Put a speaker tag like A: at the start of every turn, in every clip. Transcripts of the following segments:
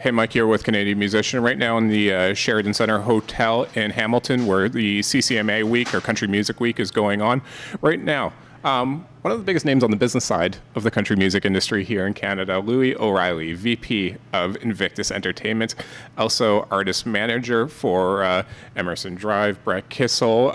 A: Hey, Mike here with Canadian Musician. Right now in the Sheridan Centre Hotel in Hamilton, where the CCMA Week, or Country Music Week, is going on. Right now, one of the biggest names on the business side of the country music industry here in Canada, Louis O'Reilly, VP of Invictus Entertainment, also artist manager for Emerson Drive, Brett Kissel,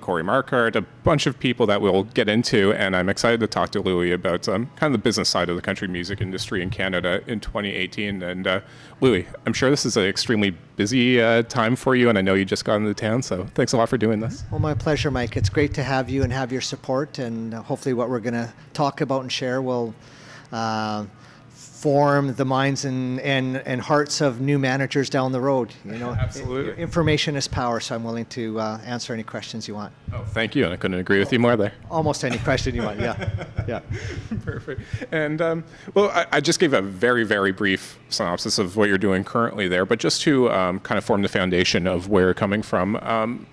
A: Corey Marquardt, a bunch of people that we'll get into, and I'm excited to talk to Louis about kind of the business side of the country music industry in Canada in 2018. And Louis, I'm sure this is an extremely busy time for you, and I know you just got into town, so thanks a lot for doing this.
B: Well, my pleasure, Mike. It's great to have you and have your support, and hopefully what we're going to talk about and share will form the minds and hearts of new managers down the road. You know,
A: Absolutely.
B: Information is power, so I'm willing to answer any questions you want.
A: Oh, thank you, and I couldn't agree with you more there.
B: Almost any question you want, yeah. Yeah.
A: Perfect. And well, I just gave a very, very brief synopsis of what you're doing currently there, but just to kind of form the foundation of where you're coming from,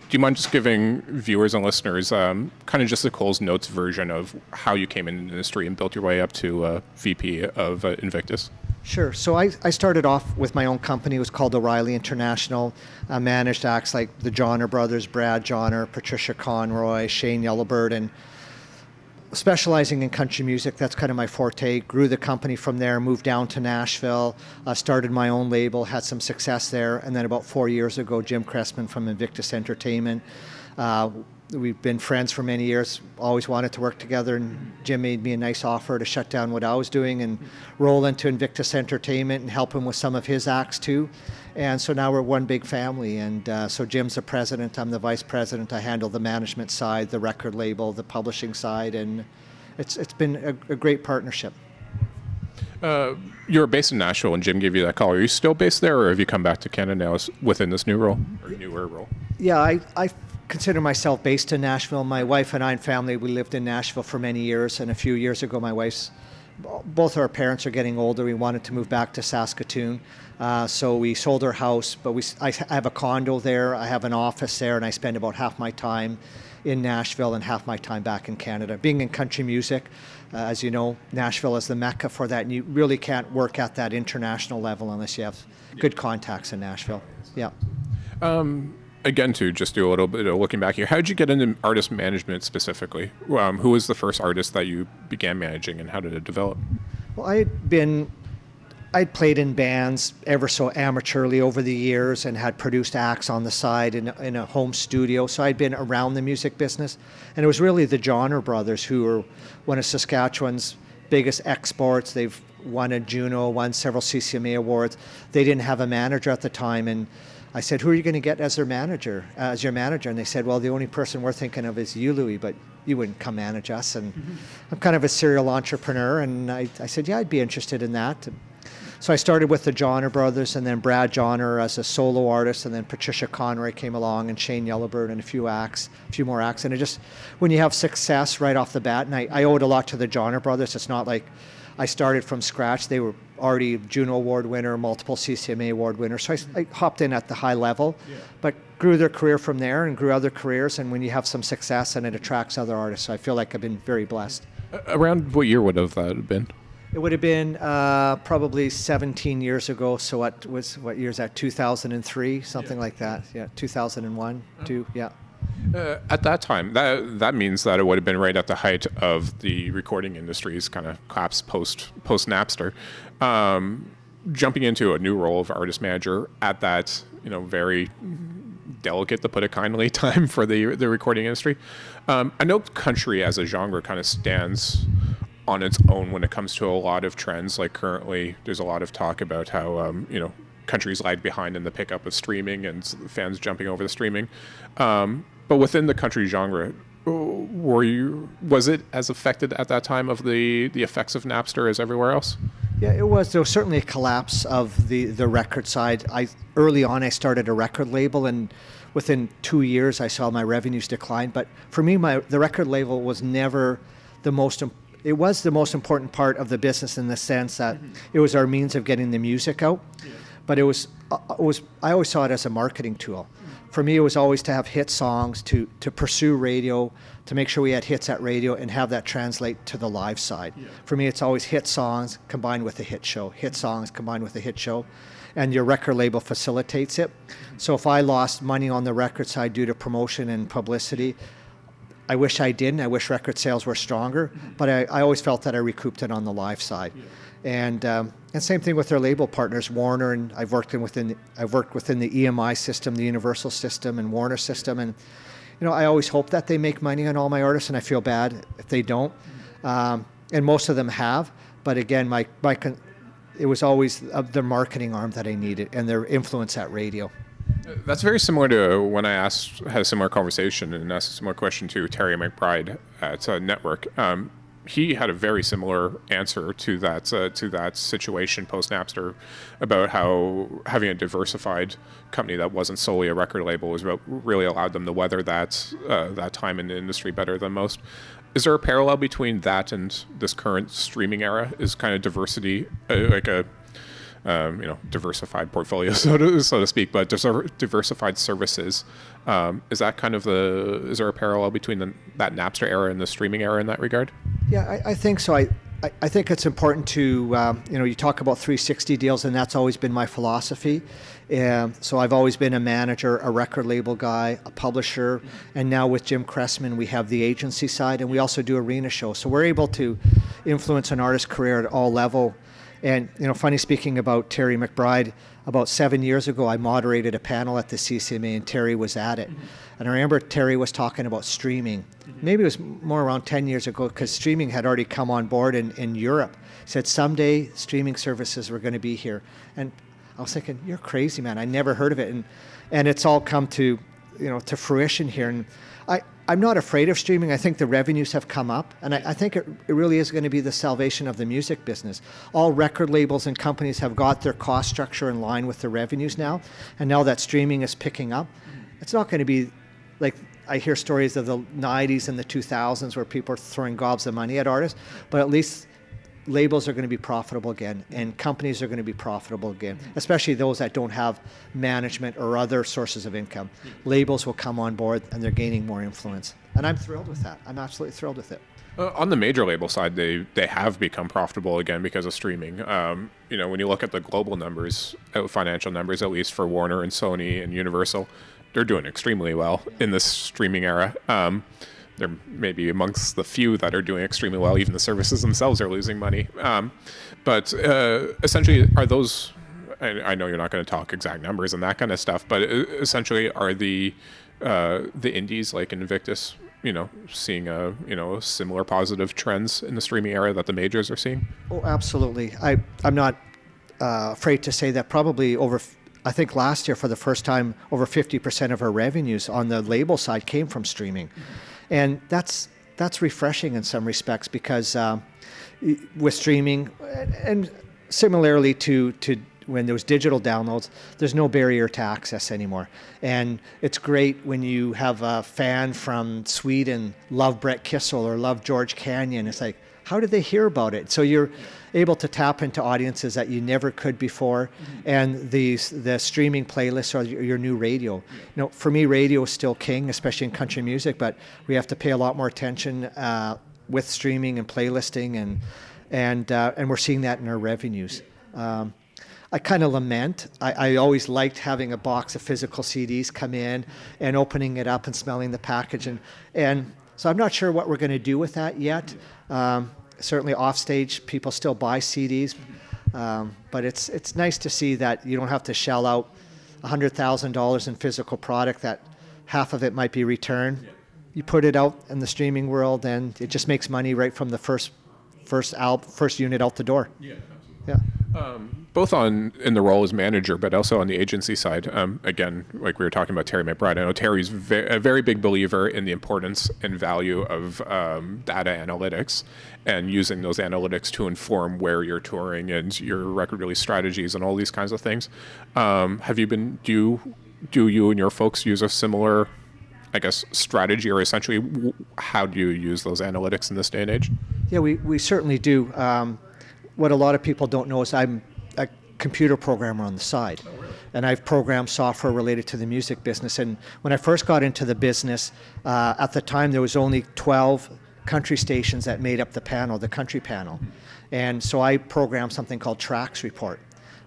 A: do you mind just giving viewers and listeners kind of just the Coles Notes version of how you came into the industry and built your way up to VP of Invictus?
B: Sure. So I started off with my own company. It was called O'Reilly International. I managed acts like the Johnner brothers, Brad Johnner, Patricia Conroy, Shane Yellowbird, and specializing in country music. That's kind of my forte. Grew the company from there, moved down to Nashville, started my own label, had some success there. And then about 4 years ago, Jim Cressman from Invictus Entertainment. We've been friends for many years, always wanted to work together, and Jim made me a nice offer to shut down what I was doing and roll into Invictus Entertainment and help him with some of his acts too. And so now we're one big family, and so Jim's the president, I'm the vice president. I handle the management side, the record label, the publishing side, and it's been a great partnership.
A: You're based in Nashville, and Jim gave you that call. Are you still based there, or have you come back to Canada now within this new role, or newer role?
B: Yeah, I consider myself based in Nashville. My wife and I and family, we lived in Nashville for many years, and a few years ago both our parents are getting older. We wanted to move back to Saskatoon, so we sold our house, but I have a condo there, I have an office there, and I spend about half my time in Nashville and half my time back in Canada. Being in country music, as you know, Nashville is the mecca for that, and you really can't work at that international level unless you have good contacts in Nashville. Yeah.
A: Again, to just do a little bit of looking back here, how did you get into artist management specifically? Who was the first artist that you began managing, and how did it develop?
B: Well, I'd played in bands ever so amateurly over the years and had produced acts on the side in a home studio. So I'd been around the music business. And it was really the Johnner brothers who were one of Saskatchewan's biggest exports. They've won a Juno, won several CCMA awards. They didn't have a manager at the time, and I said, who are you going to get as your manager? And they said, well, the only person we're thinking of is you, Louis, but you wouldn't come manage us. And I'm kind of a serial entrepreneur, and I said, yeah, I'd be interested in that. So I started with the Johnner brothers, and then Brad Johnner as a solo artist, and then Patricia Conroy came along, and Shane Yellowbird, and a few more acts. And it just, when you have success right off the bat, and I owe it a lot to the Johnner brothers. It's not like I started from scratch. They were already Juno Award winner, multiple CCMA Award winner. So I hopped in at the high level, but grew their career from there and grew other careers. And when you have some success, and it attracts other artists. So I feel like I've been very blessed.
A: Around what year would have that been?
B: It would have been probably 17 years ago. So what year is that? 2003, something like that. Yeah, 2001, yeah.
A: At that time, that means that it would have been right at the height of the recording industry's kind of collapse post Napster. Jumping into a new role of artist manager at that, very delicate, to put it kindly, time for the recording industry. I know country as a genre kind of stands on its own when it comes to a lot of trends. Like currently, there's a lot of talk about how country's lagged behind in the pickup of streaming and fans jumping over the streaming. But within the country genre, was it as affected at that time of the effects of Napster as everywhere else?
B: Yeah, it was. There was certainly a collapse of the record side. Early on, I started a record label, and within 2 years, I saw my revenues decline. But for me, the record label was never the most it was the most important part of the business, in the sense that it was our means of getting the music out. Yeah. But I always saw it as a marketing tool. For me, it was always to have hit songs, to pursue radio, to make sure we had hits at radio and have that translate to the live side. Yeah. For me, it's always hit songs combined with a hit show, hit songs combined with a hit show. and your record label facilitates it. So if I lost money on the record side due to promotion and publicity, I wish I didn't. I wish record sales were stronger, but I always felt that I recouped it on the live side. And same thing with our label partners, Warner, and I've worked within the EMI system, the Universal system, and Warner system, and I always hope that they make money on all my artists, and I feel bad if they don't. And most of them have, but again, it was always the marketing arm that I needed and their influence at radio.
A: That's very similar to when I had a similar conversation and asked a similar question to Terry McBride at Network. He had a very similar answer to that situation post Napster about how having a diversified company that wasn't solely a record label was really allowed them to weather that time in the industry better than most. Is there a parallel between that and this current streaming era? Is kind of diversity like a diversified portfolio, so to speak, but diversified services? Is that kind of is there a parallel between that Napster era and the streaming era in that regard?
B: Yeah, I think so. I think it's important to, you talk about 360 deals, and that's always been my philosophy. So I've always been a manager, a record label guy, a publisher, and now with Jim Cressman, we have the agency side, and we also do arena shows. So we're able to influence an artist's career at all level. And, funny speaking about Terry McBride, about 7 years ago, I moderated a panel at the CCMA and Terry was at it. And I remember Terry was talking about streaming. Maybe it was more around 10 years ago because streaming had already come on board in Europe. He said someday streaming services were going to be here. And I was thinking, you're crazy, man. I never heard of it. And it's all come to, to fruition here. And I'm not afraid of streaming. I think the revenues have come up, and I think it really is going to be the salvation of the music business. All record labels and companies have got their cost structure in line with the revenues now, and now that streaming is picking up, it's not going to be like I hear stories of the 90s and the 2000s where people are throwing gobs of money at artists, but at least labels are going to be profitable again, and companies are going to be profitable again, especially those that don't have management or other sources of income. Labels will come on board, and they're gaining more influence. And I'm thrilled with that. I'm absolutely thrilled with it.
A: On the major label side, they have become profitable again because of streaming. When you look at the global numbers, financial numbers, at least for Warner and Sony and Universal, they're doing extremely well in this streaming era. They're maybe amongst the few that are doing extremely well. Even the services themselves are losing money. But essentially, are those, I know you're not going to talk exact numbers and that kind of stuff, but essentially are the indies like Invictus, seeing similar positive trends in the streaming era that the majors are seeing? Oh,
B: absolutely. I'm not afraid to say that probably I think last year for the first time, over 50% of our revenues on the label side came from streaming. And that's refreshing in some respects because with streaming, and similarly to when there was digital downloads, there's no barrier to access anymore. And it's great when you have a fan from Sweden love Brett Kissel or love George Canyon. It's like, how did they hear about it? So you're able to tap into audiences that you never could before, and the streaming playlists are your new radio. For me, radio is still king, especially in country music, but we have to pay a lot more attention with streaming and playlisting, and we're seeing that in our revenues. I kind of lament. I always liked having a box of physical CDs come in and opening it up and smelling the package, and so I'm not sure what we're going to do with that yet. Certainly off stage, people still buy CDs, but it's nice to see that you don't have to shell out $100,000 in physical product, that half of it might be returned. You put it out in the streaming world, and it just makes money right from the first unit out the door. Yeah, absolutely. Yeah.
A: Both in the role as manager, but also on the agency side. Again, like we were talking about Terry McBride, I know Terry's a very big believer in the importance and value of data analytics and using those analytics to inform where you're touring and your record release strategies and all these kinds of things. Do you and your folks use a similar, I guess, strategy, or essentially how do you use those analytics in this day and age?
B: Yeah, we certainly do. What a lot of people don't know is I'm a computer programmer on the side. Oh, really? And I've programmed software related to the music business. And when I first got into the business, at the time there was only 12 country stations that made up the country panel. And so I programmed something called Tracks Report.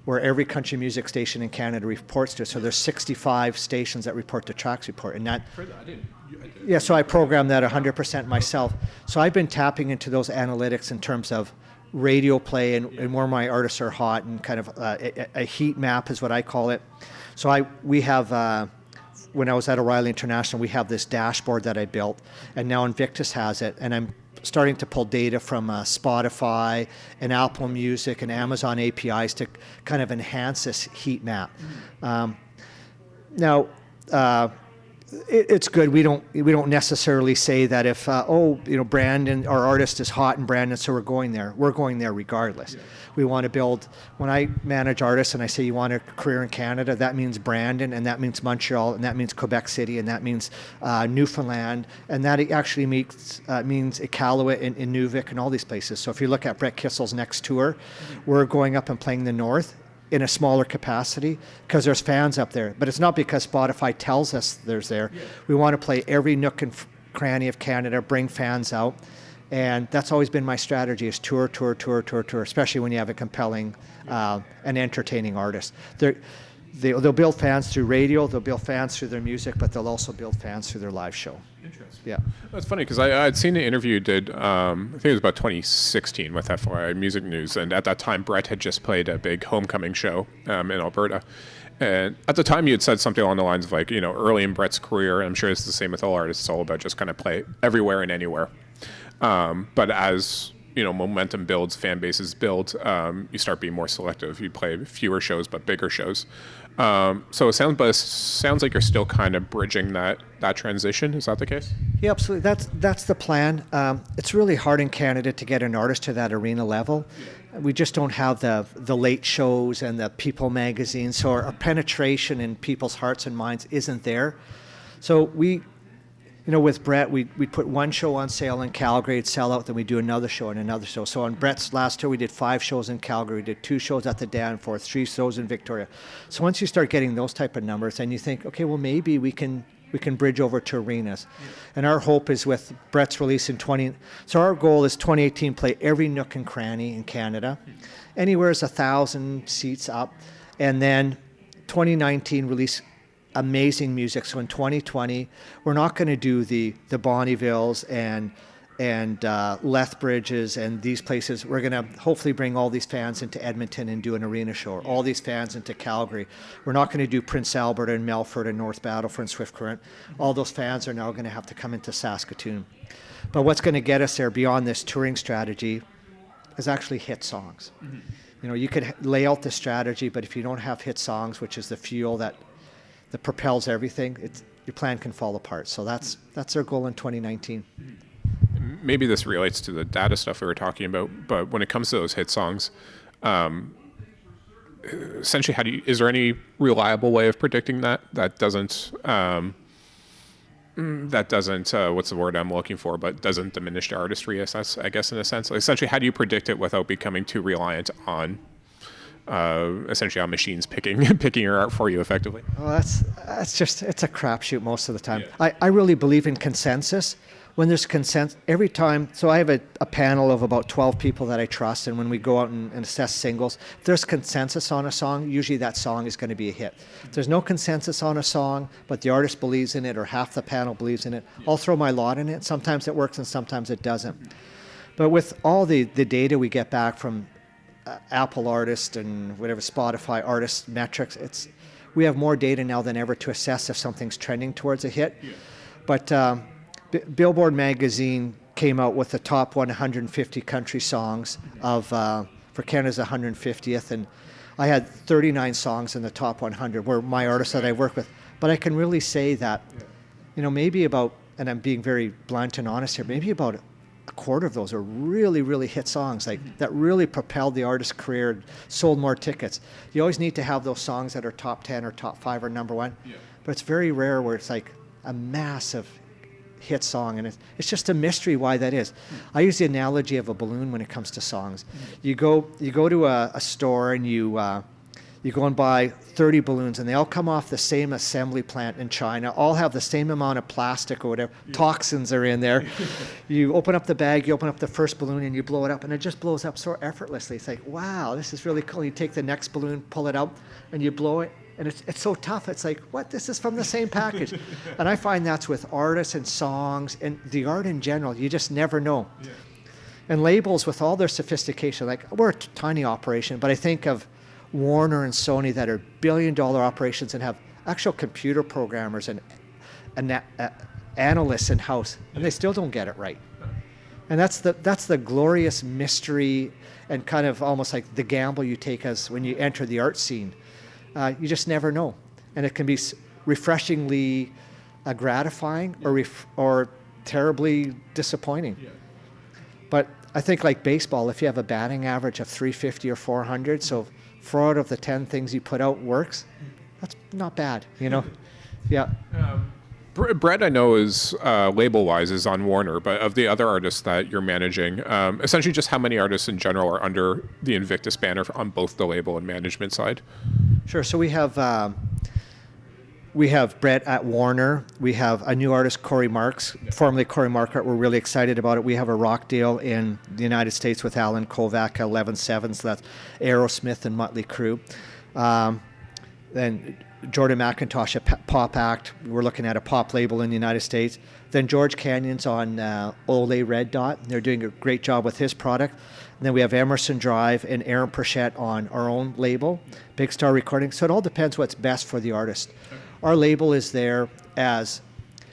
B: where every country music station in Canada reports to. So there's 65 stations that report to Tracks Report, and that. Yeah, so I program that 100% myself. So I've been tapping into those analytics in terms of radio play and where my artists are hot, and kind of a heat map is what I call it. So we have. When I was at O'Reilly International, we have this dashboard that I built, and now Invictus has it, and I'm starting to pull data from Spotify and Apple Music and Amazon APIs to kind of enhance this heat map. Now, it's good. We don't necessarily say that if Brandon, our artist is hot in Brandon, so we're going there. We're going there regardless. Yeah. We want to build. When I manage artists and I say you want a career in Canada, that means Brandon, and that means Montreal, and that means Quebec City, and that means Newfoundland, and that actually means Iqaluit and Nunavut and all these places. So if you look at Brett Kissel's next tour, we're going up and playing the North in a smaller capacity because there's fans up there. But it's not because Spotify tells us there's there. Yeah. We want to play every nook and cranny of Canada, bring fans out. And that's always been my strategy, is tour, especially when you have a compelling and entertaining artist. They'll build fans through radio, they'll build fans through their music, but they'll also build fans through their live show.
A: Interesting.
B: Yeah.
A: That's funny because I'd seen an interview you did, I think it was about 2016 with FYI Music News, and at that time Brett had just played a big homecoming show in Alberta. And at the time you had said something along the lines of like, early in Brett's career, and I'm sure it's the same with all artists, it's all about just kind of play everywhere and anywhere. But as momentum builds, fan bases build, you start being more selective. You play fewer shows but bigger shows. So it sounds like you're still kind of bridging that transition. Is that the case?
B: Yeah, absolutely. That's the plan. It's really hard in Canada to get an artist to that arena level. We just don't have the late shows and the People magazines, so our penetration in people's hearts and minds isn't there. So with Brett, we put one show on sale in Calgary, it'd sell out, then we do another show and another show. So on Brett's last tour, we did 5 shows in Calgary, we did 2 shows at the Danforth, 3 shows in Victoria. So once you start getting those type of numbers, then you think, okay, well maybe we can bridge over to arenas. Yeah. And our hope is with Brett's release in so our goal is 2018, play every nook and cranny in Canada. Anywhere is 1,000 seats up. And then 2019 release amazing music. So in 2020, we're not going to do the Bonnievilles and Lethbridges and these places. We're going to hopefully bring all these fans into Edmonton and do an arena show, or all these fans into Calgary. We're not going to do Prince Albert and Melfort and North Battleford and Swift Current. All those fans are now going to have to come into Saskatoon. But what's going to get us there beyond this touring strategy is actually hit songs. Mm-hmm. You could lay out the strategy, but if you don't have hit songs, which is the fuel that propels everything, your plan can fall apart. So that's our goal in 2019.
A: Maybe this relates to the data stuff we were talking about, but when it comes to those hit songs, essentially, is there any reliable way of predicting that doesn't what's the word I'm looking for, but doesn't diminish the artistry, I guess, in a sense? Essentially, how do you predict it without becoming too reliant on essentially on machines picking your art for you effectively?
B: Well, it's a crapshoot most of the time.
A: Yeah.
B: I really believe in consensus. When there's consensus, every time, so I have a panel of about 12 people that I trust, and when we go out and assess singles, if there's consensus on a song, usually that song is going to be a hit. If there's no consensus on a song, but the artist believes in it, or half the panel believes in it, I'll throw my lot in it. Sometimes it works and sometimes it doesn't. But with all the data we get back from Apple artists and whatever Spotify artist metrics, we have more data now than ever to assess if something's trending towards a hit. Yeah. But Billboard magazine came out with the top 150 country songs for Canada's 150th, and I had 39 songs in the top 100 were my artists that I work with. But I can really say that, maybe about, and I'm being very blunt and honest here, maybe about a quarter of those are really, really hit songs, like that really propelled the artist's career, sold more tickets. You always need to have those songs that are top 10 or top 5 or number 1, but it's very rare where it's like a massive hit song, and it's just a mystery why that is. I use the analogy of a balloon when it comes to songs. You go to a store and you You go and buy 30 balloons, and they all come off the same assembly plant in China, all have the same amount of plastic or whatever. Toxins are in there. You open up the bag, you open up the first balloon, and you blow it up, and it just blows up so effortlessly. It's like, wow, this is really cool. You take the next balloon, pull it out, and you blow it, and it's so tough. It's like, what? This is from the same package. And I find that's with artists and songs and the art in general. You just never know. Yeah. And labels, with all their sophistication, like, we're a tiny operation, but I think of Warner and Sony that are billion-dollar operations and have actual computer programmers and analysts in-house, and they still don't get it right. And that's the glorious mystery and kind of almost like the gamble you take as when you enter the art scene. You just never know, and it can be refreshingly gratifying or terribly disappointing. Yeah. But I think, like baseball, if you have a batting average of 350 or 400, so 4 out of the 10 things you put out works, that's not bad, you know? Yeah.
A: Brett, I know, is LabelWise is on Warner, but of the other artists that you're managing, essentially just how many artists in general are under the Invictus banner on both the label and management side?
B: Sure. So we have Brett at Warner. We have a new artist, Corey Marks, formerly Corey Markert. We're really excited about it. We have a rock deal in the United States with Alan Kovac, 11/7, so that's Aerosmith and Motley Crue. Then Jordan McIntosh, a pop act. We're looking at a pop label in the United States. Then George Canyon's on Olay Red Dot. They're doing a great job with his product. And then we have Emerson Drive and Aaron Perchette on our own label, Big Star Recording. So it all depends what's best for the artist. Our label is there as,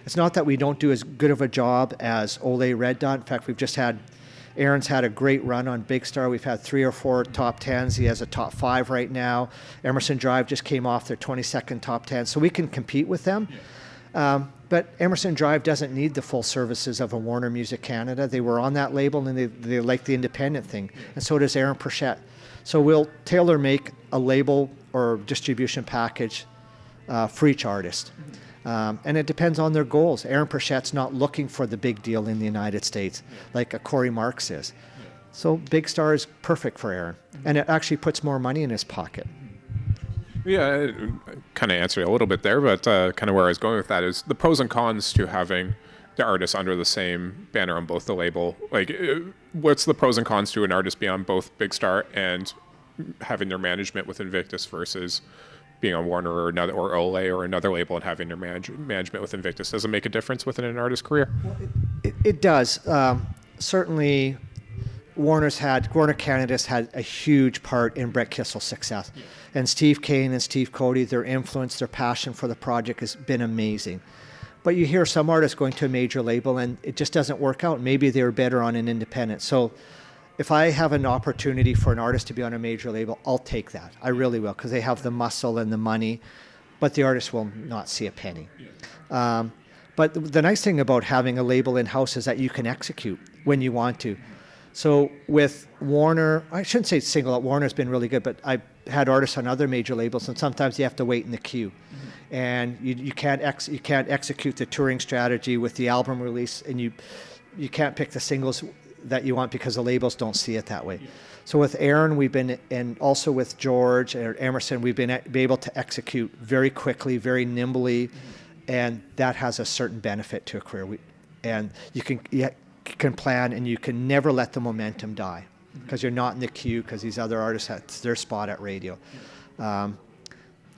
B: it's not that we don't do as good of a job as Olay Red Dot. In fact, Aaron's had a great run on Big Star. We've had 3 or 4 top 10s. He has a top 5 right now. Emerson Drive just came off their 22nd top 10. So we can compete with them. Yeah. But Emerson Drive doesn't need the full services of a Warner Music Canada. They were on that label, and they like the independent thing. Yeah. And so does Aaron Perchette. So we'll tailor make a label or distribution package for each artist. And it depends on their goals. Aaron Perchette's not looking for the big deal in the United States like a Corey Marks is. So Big Star is perfect for Aaron. And it actually puts more money in his pocket.
A: Yeah, I kind of answered a little bit there, but kind of where I was going with that is the pros and cons to having the artists under the same banner on both the label. Like, what's the pros and cons to an artist being on both Big Star and having their management with Invictus versus being on Warner or Olay or another label and having their management with Invictus? Does it make a difference within an artist's career?
B: Well, it does. Certainly, Warner Canada's had a huge part in Brett Kissel's success. Yeah. And Steve Kane and Steve Cody, their influence, their passion for the project has been amazing. But you hear some artists going to a major label and it just doesn't work out. Maybe they were better on an independent. So if I have an opportunity for an artist to be on a major label, I'll take that. I really will, because they have the muscle and the money, but the artist will not see a penny. Yeah. But the nice thing about having a label in-house is that you can execute when you want to. So with Warner, I shouldn't say single out, Warner's been really good, but I've had artists on other major labels, and sometimes you have to wait in the queue. Mm-hmm. And you can't execute the touring strategy with the album release, and you can't pick the singles that you want because the labels don't see it that way. Yeah. So with Aaron, and also with George or Emerson, we've been able to execute very quickly, very nimbly, and that has a certain benefit to a career. And you can plan, and you can never let the momentum die because you're not in the queue because these other artists have their spot at radio. And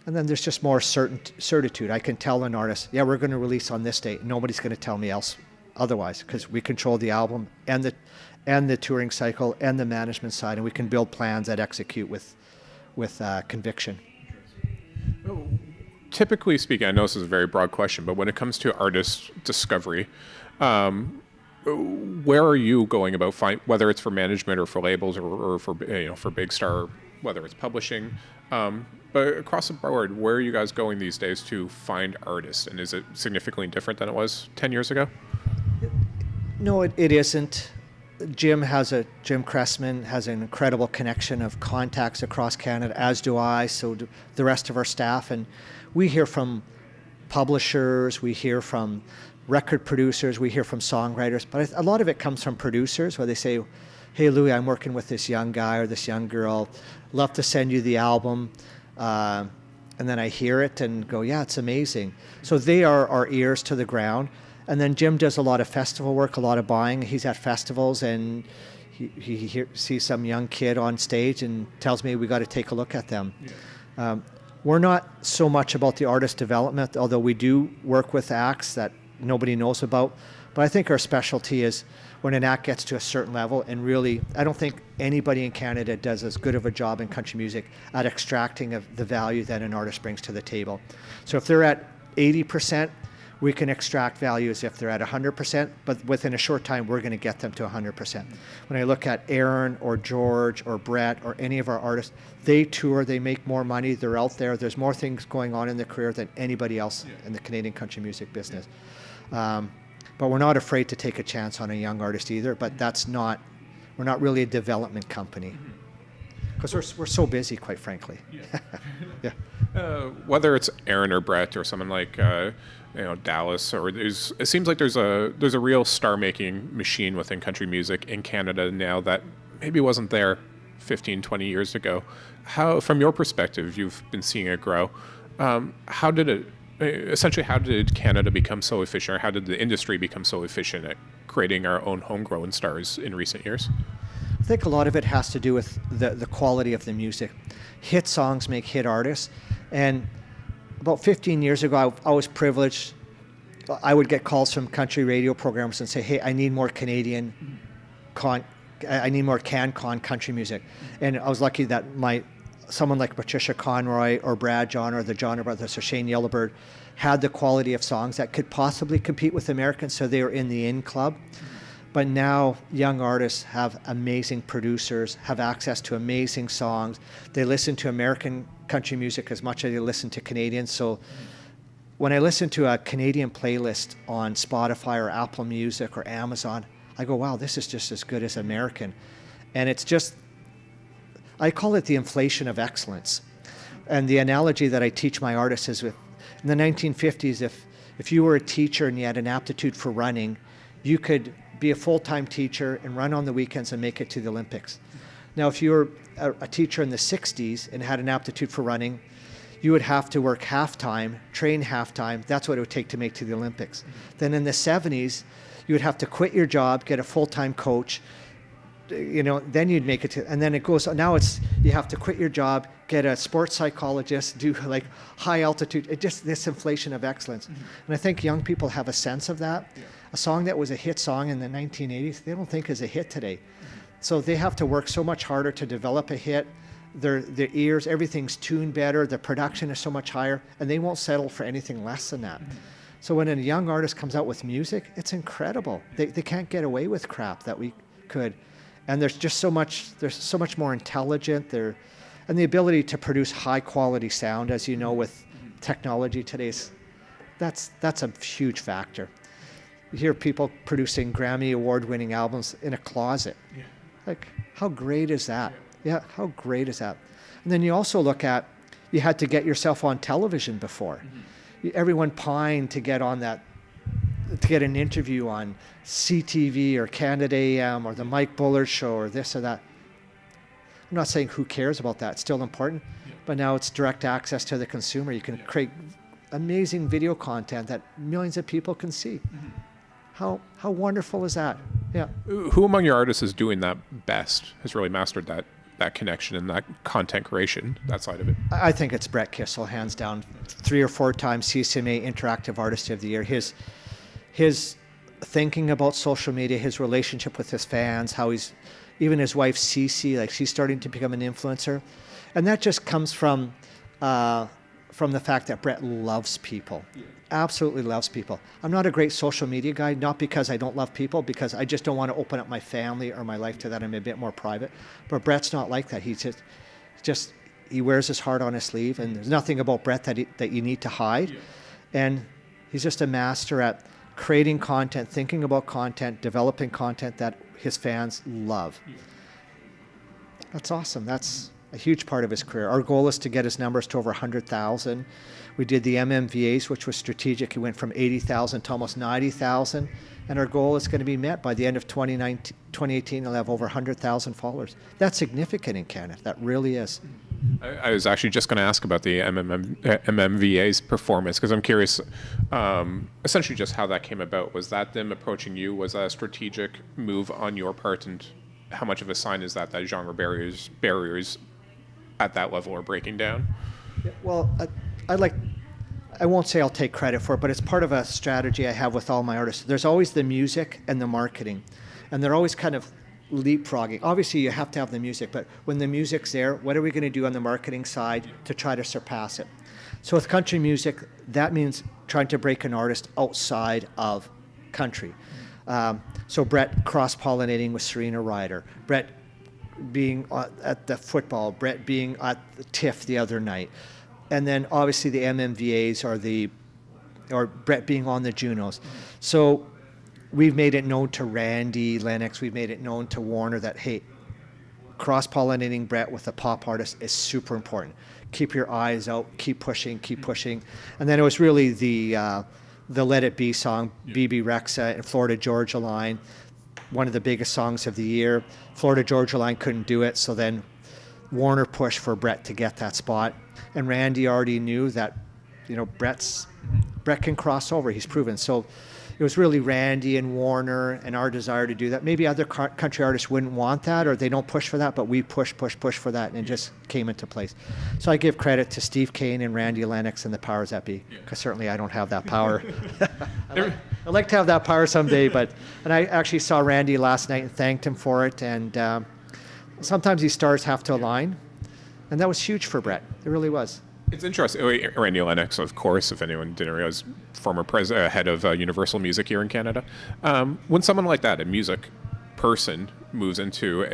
B: then there's just more certitude. I can tell an artist, yeah, we're going to release on this date. Nobody's going to tell me else otherwise, because we control the album and the touring cycle and the management side, and we can build plans that execute with conviction.
A: Typically speaking, I know this is a very broad question, but when it comes to artist discovery, where are you going about whether it's for management or for labels or for Big Star, whether it's publishing, but across the board, where are you guys going these days to find artists, and is it significantly different than it was 10 years ago?
B: No, it isn't. Jim Cressman has an incredible connection of contacts across Canada, as do I, so do the rest of our staff. And we hear from publishers, we hear from record producers, we hear from songwriters, but a lot of it comes from producers where they say, hey, Louis, I'm working with this young guy or this young girl, love to send you the album. And then I hear it and go, yeah, it's amazing. So they are our ears to the ground. And then Jim does a lot of festival work, a lot of buying. He's at festivals and he sees some young kid on stage and tells me we got to take a look at them. Yeah. We're not so much about the artist development, although we do work with acts that nobody knows about. But I think our specialty is when an act gets to a certain level, and really, I don't think anybody in Canada does as good of a job in country music at extracting of the value that an artist brings to the table. So if they're at 80%, we can extract value as if they're at 100%, but within a short time, we're going to get them to 100%. When I look at Aaron or George or Brett or any of our artists, they tour, they make more money, they're out there, there's more things going on in their career than anybody else in the Canadian country music business. But we're not afraid to take a chance on a young artist either, but we're not really a development company. Because we're so busy, quite frankly. Yeah.
A: Whether it's Aaron or Brett or someone like Dallas, or it seems like there's a real star-making machine within country music in Canada now that maybe wasn't there 15, 20 years ago. How, from your perspective, you've been seeing it grow. How did Canada become so efficient, or how did the industry become so efficient at creating our own homegrown stars in recent years?
B: I think a lot of it has to do with the quality of the music. Hit songs make hit artists. And about 15 years ago, I was privileged. I would get calls from country radio programs and say, hey, I need more CanCon country music. And I was lucky that someone like Patricia Conroy or Brad John or the John Brothers or Shane Yellowbird had the quality of songs that could possibly compete with Americans, so they were in the in club. But now young artists have amazing producers, have access to amazing songs. They listen to American country music as much as they listen to Canadian. So when I listen to a Canadian playlist on Spotify or Apple Music or Amazon, I go, wow, this is just as good as American. And it's just, I call it the inflation of excellence. And the analogy that I teach my artists is in the 1950s, if you were a teacher and you had an aptitude for running, you could be a full-time teacher and run on the weekends and make it to the Olympics. Now, if you were a teacher in the 60s and had an aptitude for running, you would have to work half-time, train half-time. That's what it would take to make to the Olympics. Then in the 70s, you would have to quit your job, get a full-time coach, then you'd make it to, and then it goes, now you have to quit your job, get a sports psychologist, do like high altitude, this inflation of excellence. Mm-hmm. And I think young people have a sense of that. Yeah. A song that was a hit song in the 1980s, they don't think is a hit today. Mm-hmm. So they have to work so much harder to develop a hit. Their ears, everything's tuned better, the production is so much higher, and they won't settle for anything less than that. Mm-hmm. So when a young artist comes out with music, it's incredible. They can't get away with crap that we could. And there's so much more intelligent, and the ability to produce high quality sound, as you know, with technology today, that's a huge factor. You hear people producing Grammy award winning albums in a closet. Yeah. Like, how great is that? Yeah, how great is that? And then you also look at, you had to get yourself on television before. Mm-hmm. Everyone pined to get on that, to get an interview on CTV or Canada AM or the Mike Bullard Show or this or that. I'm not saying who cares about that. It's still important. Yeah. But now it's direct access to the consumer. You can create amazing video content that millions of people can see. Mm-hmm. How wonderful is that? Yeah.
A: Who among your artists is doing that best, has really mastered that connection and that content creation, that side of it?
B: I think it's Brett Kissel, hands down. 3 or 4 times CCMA Interactive Artist of the Year. His thinking about social media, his relationship with his fans, how even his wife Cece, like she's starting to become an influencer. And that just comes from the fact that Brett loves people. Yeah. Absolutely loves people. I'm not a great social media guy, not because I don't love people, because I just don't want to open up my family or my life to that. I'm a bit more private. But Brett's not like that. He's just he wears his heart on his sleeve, and there's nothing about Brett that you need to hide. Yeah. And he's just a master at creating content, thinking about content, developing content that his fans love. Yeah. That's awesome. That's a huge part of his career. Our goal is to get his numbers to over 100,000. We did the MMVAs, which was strategic. It went from 80,000 to almost 90,000. And our goal is going to be met by the end of 2018. We'll have over 100,000 followers. That's significant in Canada. That really is.
A: I was actually just going to ask about the MMVA's performance, because I'm curious, essentially just how that came about. Was that them approaching you? Was that a strategic move on your part? And how much of a sign is that genre barriers at that level are breaking down?
B: Yeah, well, I won't say I'll take credit for it, but it's part of a strategy I have with all my artists. There's always the music and the marketing, and they're always kind of leapfrogging. Obviously, you have to have the music, but when the music's there, what are we going to do on the marketing side to try to surpass it? So with country music, that means trying to break an artist outside of country. So Brett cross-pollinating with Serena Ryder, Brett being at the football, Brett being at the TIFF the other night, and then obviously the MMVAs or Brett being on the Junos. So we've made it known to Randy, Lennox, we've made it known to Warner that, hey, cross-pollinating Brett with a pop artist is super important. Keep your eyes out, keep pushing. And then it was really the Let It Be song, BB Rexa and Florida Georgia Line, one of the biggest songs of the year. Florida Georgia Line couldn't do it, so then Warner pushed for Brett to get that spot. And Randy already knew that, Brett can cross over. He's proven. So it was really Randy and Warner and our desire to do that. Maybe other country artists wouldn't want that, or they don't push for that, but we push for that, and it just came into place. So I give credit to Steve Kane and Randy Lennox and the powers that be, because certainly I don't have that power. I'd like to have that power someday, and I actually saw Randy last night and thanked him for it, and sometimes these stars have to align, and that was huge for Brett. It really was.
A: It's interesting. Randy Lennox, of course, if anyone didn't realize, former head of Universal Music here in Canada. When someone like that, a music person, moves into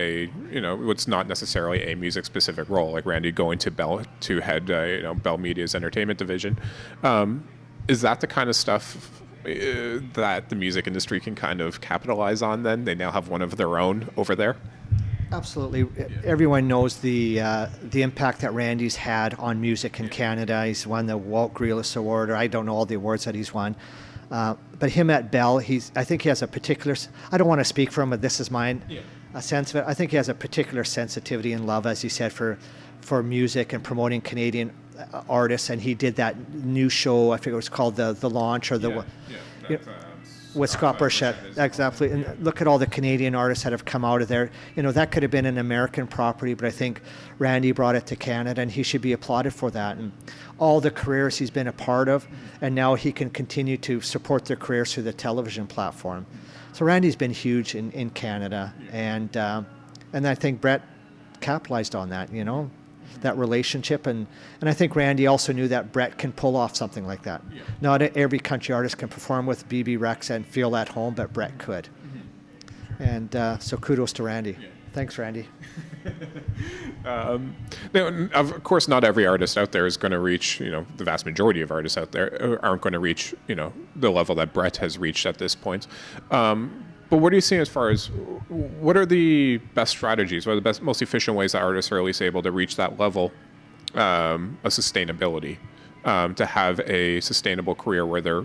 A: what's not necessarily a music-specific role, like Randy going to Bell to head, Bell Media's entertainment division, is that the kind of stuff that the music industry can kind of capitalize on? Then they now have one of their own over there.
B: Absolutely. Everyone knows the impact that Randy's had on music in Canada. He's won the Walt Grealis Award, or I don't know all the awards that he's won. But him at Bell, I think he has a particular, I don't want to speak for him, but this is mine, a sense of it. I think he has a particular sensitivity and love, as you said, for music and promoting Canadian artists. And he did that new show, I forget what it's called, the Launch, or with Scott Burchett, exactly. And look at all the Canadian artists that have come out of there. That could have been an American property, but I think Randy brought it to Canada, and he should be applauded for that. And all the careers he's been a part of, and now he can continue to support their careers through the television platform. So Randy's been huge in Canada, and I think Brett capitalized on that, that relationship, and I think Randy also knew that Brett can pull off something like that. Not every country artist can perform with BB Rexa and feel at home, but Brett could. And so kudos to Randy. Thanks, Randy.
A: Of course, not every artist out there is going to reach, the vast majority of artists out there aren't going to reach, the level that Brett has reached at this point. But what do you see as far as what are the best strategies? What are the most efficient ways that artists are at least able to reach that level of sustainability, to have a sustainable career where their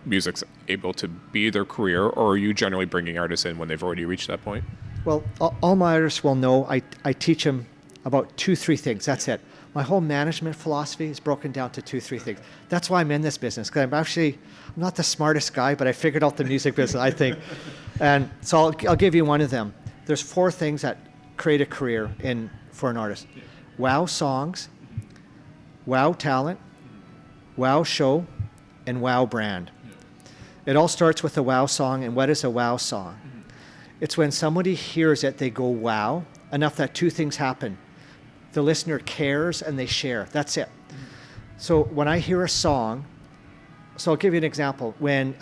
A: music's able to be their career? Or are you generally bringing artists in when they've already reached that point?
B: Well, all my artists will know I teach them about 2-3 things. That's it. My whole management philosophy is broken down to 2-3 things. That's why I'm in this business, because I'm not the smartest guy, but I figured out the music business, I think. And so I'll give you one of them. There's 4 things that create a career for an artist. Wow songs, wow talent, wow show, and wow brand. It all starts with a wow song, and what is a wow song? It's when somebody hears it, they go wow, enough that 2 things happen. The listener cares and they share. That's it. So when I hear a song, so I'll give you an example. When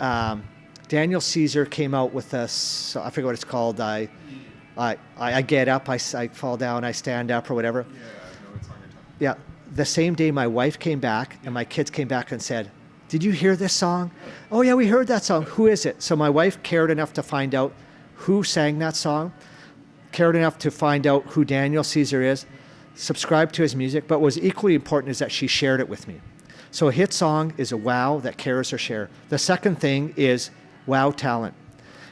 B: Daniel Caesar came out with I forget what it's called. I get up, I fall down, I stand up, or whatever. Yeah, I know what song you're talking about. Yeah. The same day my wife came back and my kids came back and said, "Did you hear this song?" "Oh yeah, we heard that song. Who is it?" So my wife cared enough to find out who sang that song, cared enough to find out who Daniel Caesar is, subscribed to his music, but what was equally important is that she shared it with me. So a hit song is a wow that carries or share. The second thing is wow talent.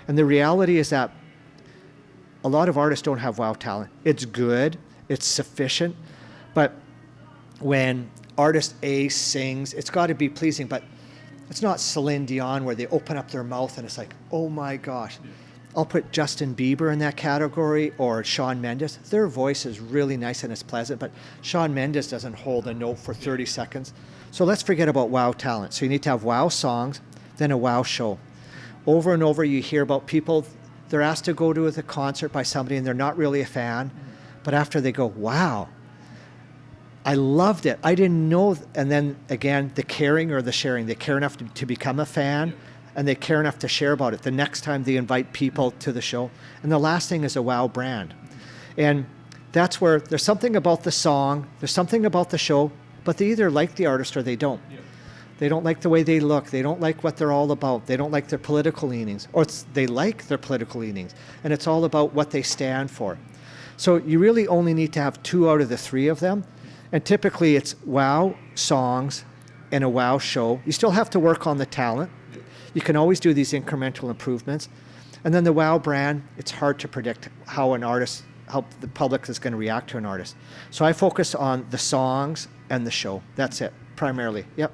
B: And the reality is that a lot of artists don't have wow talent. It's good, it's sufficient, but when artist A sings, it's got to be pleasing, but it's not Celine Dion where they open up their mouth and it's like, oh my gosh. I'll put Justin Bieber in that category, or Shawn Mendes. Their voice is really nice and it's pleasant, but Shawn Mendes doesn't hold a note for 30 seconds. So let's forget about wow talent. So you need to have wow songs, then a wow show. Over and over you hear about people, they're asked to go to a concert by somebody and they're not really a fan, but after they go, wow, I loved it. I didn't know. And then again, the caring or the sharing. They care enough to become a fan, and they care enough to share about it the next time they invite people to the show. And the last thing is a wow brand. And that's where there's something about the song, there's something about the show, but they either like the artist or they don't. Yeah. They don't like the way they look. They don't like what they're all about. They don't like their political leanings, or they like their political leanings. And it's all about what they stand for. So you really only need to have 2 out of the 3 of them. And typically it's wow songs and a wow show. You still have to work on the talent. You can always do these incremental improvements. And then the wow brand, it's hard to predict how the public is going to react to an artist. So I focus on the songs and the show. That's it, primarily. Yep.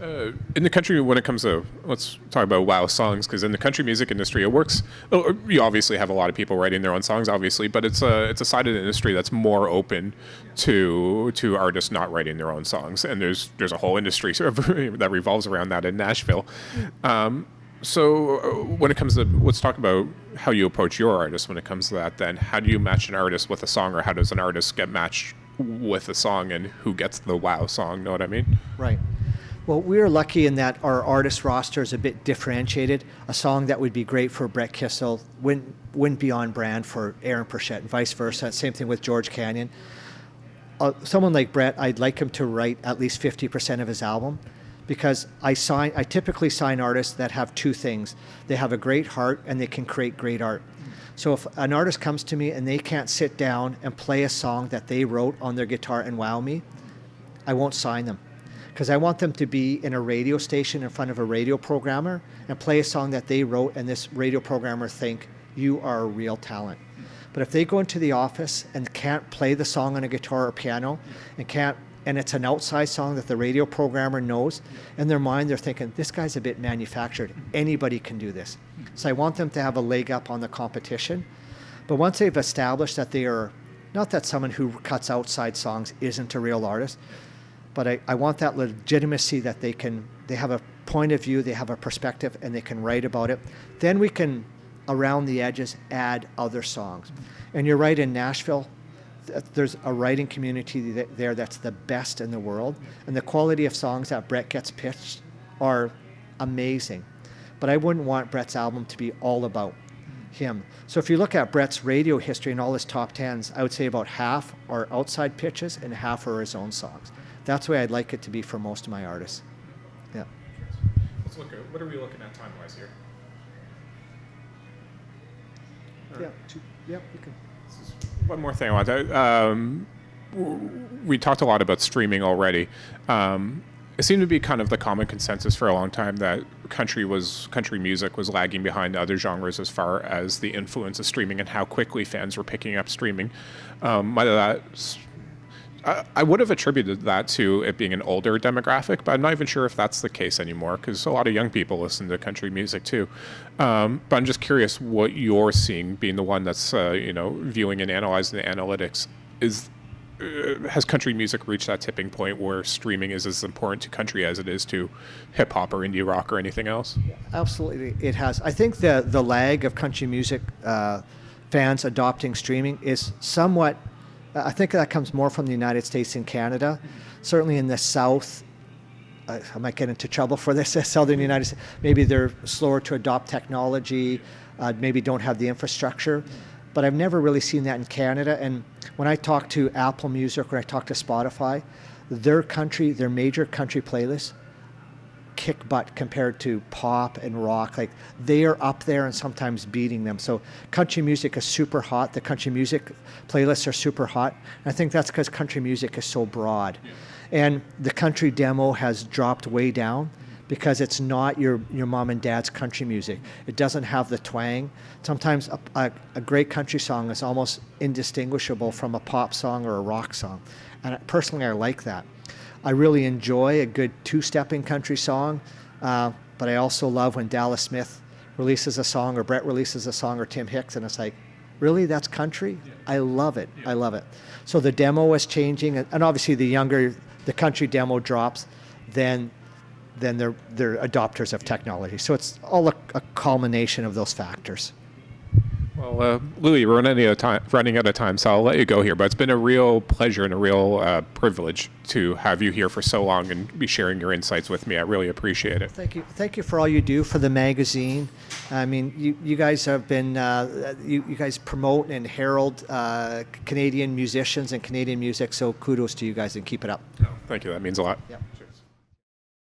A: In the country, when it comes to, let's talk about wow songs, because in the country music industry, it works. You obviously have a lot of people writing their own songs, obviously, but it's a side of the industry that's more open to artists not writing their own songs, and there's a whole industry that revolves around that in Nashville. So when it comes to, let's talk about how you approach your artist when it comes to that. Then, how do you match an artist with a song, or how does an artist get matched with a song, and who gets the wow song? Know what I mean?
B: Right. Well, we're lucky in that our artist roster is a bit differentiated. A song that would be great for Brett Kissel wouldn't be on brand for Aaron Pritchett, and vice versa. Same thing with George Canyon. Someone like Brett, I'd like him to write at least 50% of his album, because I typically sign artists that have 2 things. They have a great heart and they can create great art. So if an artist comes to me and they can't sit down and play a song that they wrote on their guitar and wow me, I won't sign them. Because I want them to be in a radio station in front of a radio programmer and play a song that they wrote, and this radio programmer think, you are a real talent. But if they go into the office and can't play the song on a guitar or piano, and it's an outside song that the radio programmer knows, in their mind they're thinking, this guy's a bit manufactured. Anybody can do this. So I want them to have a leg up on the competition. But once they've established that they are, not that someone who cuts outside songs isn't a real artist, but I want that legitimacy that they have a point of view, they have a perspective, and they can write about it. Then we can, around the edges, add other songs. And you're right, in Nashville, there's a writing community there that's the best in the world. And the quality of songs that Brett gets pitched are amazing. But I wouldn't want Brett's album to be all about him. So if you look at Brett's radio history and all his top 10s, I would say about half are outside pitches and half are his own songs. That's the way I'd like it to be for most of my artists. Yeah.
A: Let's look at, what are we looking at time-wise here?
B: Yeah, you can.
A: One more thing I want to, we talked a lot about streaming already. It seemed to be kind of the common consensus for a long time that country music was lagging behind other genres as far as the influence of streaming and how quickly fans were picking up streaming. I would have attributed that to it being an older demographic, but I'm not even sure if that's the case anymore, because a lot of young people listen to country music too. But I'm just curious what you're seeing, being the one that's viewing and analyzing the analytics. Has country music reached that tipping point where streaming is as important to country as it is to hip hop or indie rock or anything else?
B: Absolutely, it has. I think the lag of country music fans adopting streaming is somewhat. I think that comes more from the United States and Canada. Certainly in the South, I might get into trouble for this, Southern United States, maybe they're slower to adopt technology, maybe don't have the infrastructure. But I've never really seen that in Canada. And when I talk to Apple Music or I talk to Spotify, their major country playlists kick butt compared to pop and rock. Like, they are up there and sometimes beating them. So country music is super hot. The country music playlists are super hot. And I think that's because country music is so broad. And the country demo has dropped way down because it's not your mom and dad's country music. It doesn't have the twang. Sometimes a great country song is almost indistinguishable from a pop song or a rock song. And personally, I like that. I really enjoy a good two-stepping country song, but I also love when Dallas Smith releases a song, or Brett releases a song, or Tim Hicks, and it's like, really, that's country? Yeah. I love it. Yeah. I love it. So the demo is changing, and obviously the younger the country demo drops, then they're adopters of technology. So it's all a culmination of those factors.
A: Well, Louis, we're running out of time, so I'll let you go here. But it's been a real pleasure and a real privilege to have you here for so long and be sharing your insights with me. I really appreciate it.
B: Thank you. Thank you for all you do for the magazine. I mean, you guys have been, you guys promote and herald Canadian musicians and Canadian music, so kudos to you guys and keep it up.
A: Thank you. That means a lot.
B: Yep.